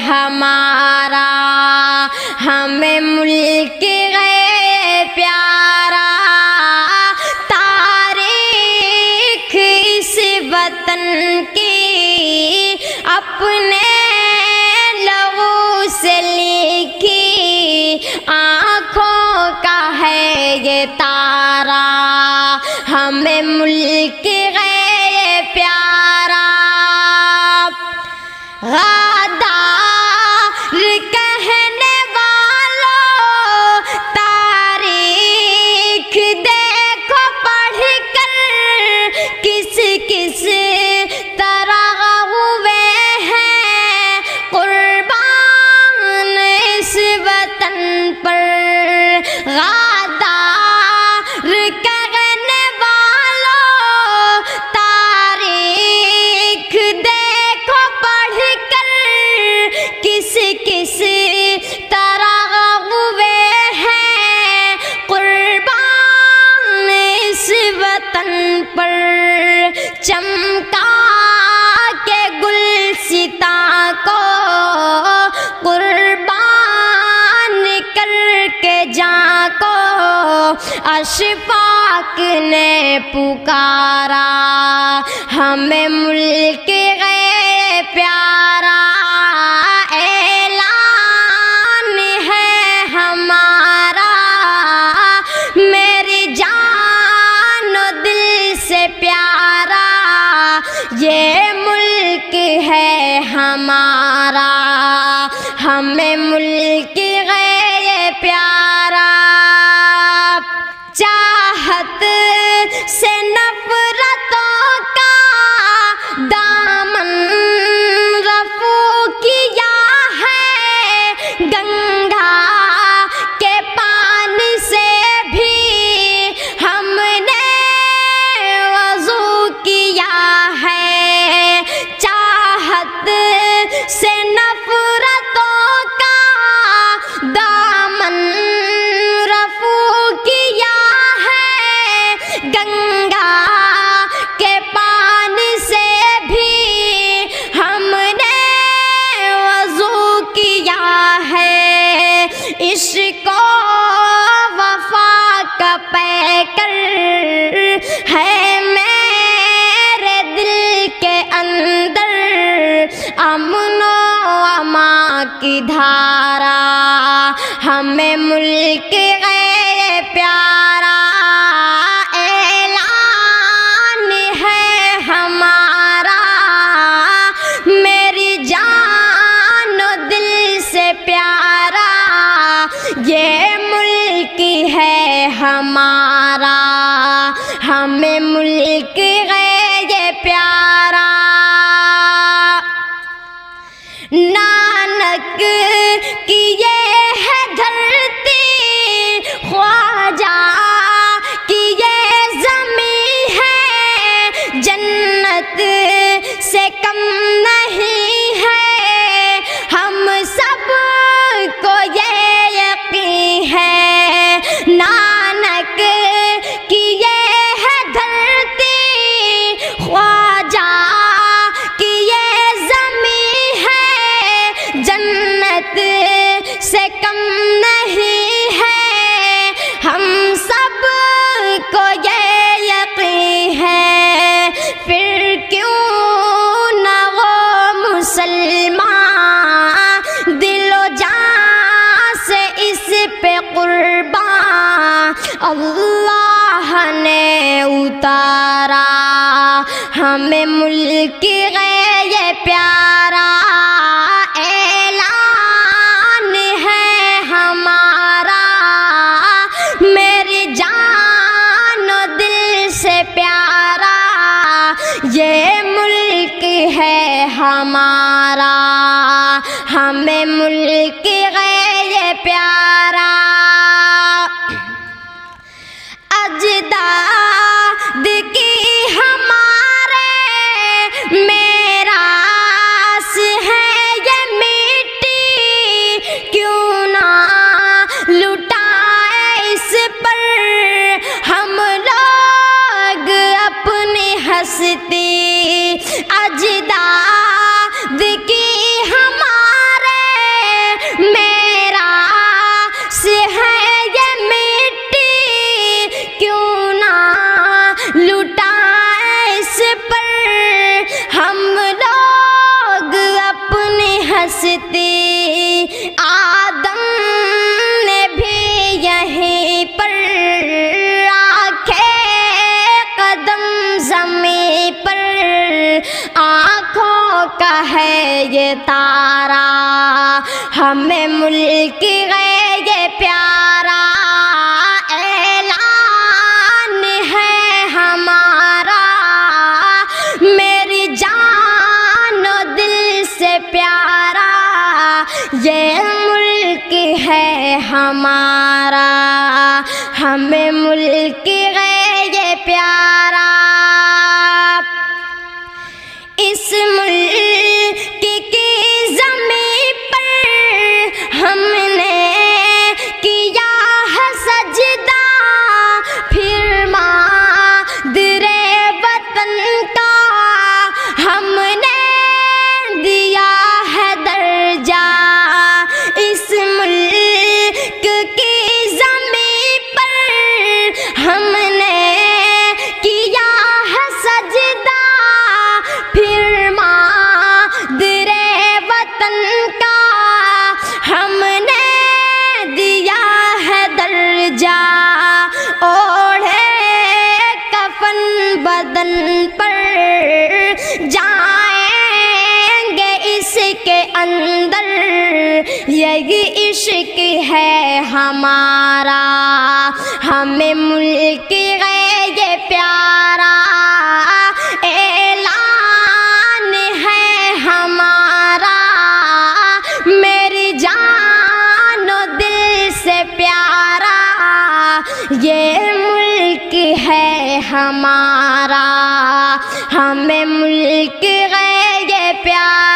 ہمارا، ہمیں ملک ہے پیارا، تاریخ اس وطن کی اپنے لہو سے لکھی، آنکھوں کا ہے یہ تارا، ہمیں ملک ہے پیارا۔ غدار کہنے والوں تاریخ دیکھو پڑھ کر، کس کس طرح ہوئے ہیں قربان اس وطن پر۔ غدار کہنے والوں تاریخ دیکھو پڑھ کر، کس کس طرح ہوئے ہیں قربان اس وطن پر۔ چمکا کے گلستاں کو قربان کر کے جاں کو اشفاق نے پکارا، ہمیں ملک ہے پیارا، اعلان ہے ہمارا، میری جان و دل سے پیارا، یہ ملک ہے ہمارا، ہمیں ملک ہے پیارا۔ چاہت سے نفرتوں کا دامن رفو کیا ہے، گنگا کے پانی سے بھی ہم نے وضو کیا ہے۔ چاہت سے نفرتوں کا دامن رفو کیا ہے، گنگا کے پانی سے بھی ہم نے وضو کیا ہے۔ عشق و وفا کا پیکر ہے میرے دل کے اندر، امن و امان کی دھارا، ہمیں ملک ہے پیارا، اعلان ہے ہمارا، میری جان و دل سے پیارا، یہ ملک ہے ہمارا، ہمیں ملک ہے یہ پیارا۔ نانک کی یہ ہے دھرتی، خواجہ کی یہ زمین ہے، جنت سے کم نہیں ہے، ہم سب کو یہ یقین ہے۔ نانک کی یہ ہے دھرتی، خواجہ کی یہ زمین ہے، جنت سے کم نہیں ہے، ہم سب کو یہ یقین ہے۔ پھر کیوں نہ وہ مسلمان دل و جان سے اس پہ قربان اللہ نے اتارا، ہمیں ملک ہے یہ پیارا، اعلان ہے ہمارا، میری جان و دل سے پیارا، یہ ملک ہے ہمارا، ہمیں ملک ہے یہ پیارا۔ اجداد کی ہمارے میراث ہے یہ مٹی، کیوں نہ لٹائے اس پر ہم لوگ اپنی ہستی۔ اجداد کی ہمارے ہستی آدم نے بھی یہیں پر رکھے قدم زمین پر، آنکھوں کا ہے یہ تارا ہمیں ملک ہے یہ پیارا، اعلان ہے ہمارا میری جان و دل سے پیارا، یہ ملک ہے ہمارا ہمیں ملک ہے یہ پیارا۔ اس ملک کی زمین پر ہم نے کیا ہے سجدہ، پھر مادر وطن کا ہم نے دیا ہے درجہ، اس ملک کی زمین پر ہم نے کیا ہے سجدہ، پھر مادر وطن کا ہم نے دیا ہے درجہ، اوڑھے کفن بدن پر جائیں گے اس کے اندر، یہی عشق ہے ہمارا ہمیں ملک ہے یہ پیارا، اعلان ہے ہمارا میری جان و دل سے پیارا، یہ ملک ہے ہمارا ہمیں ملک ہے یہ پیارا۔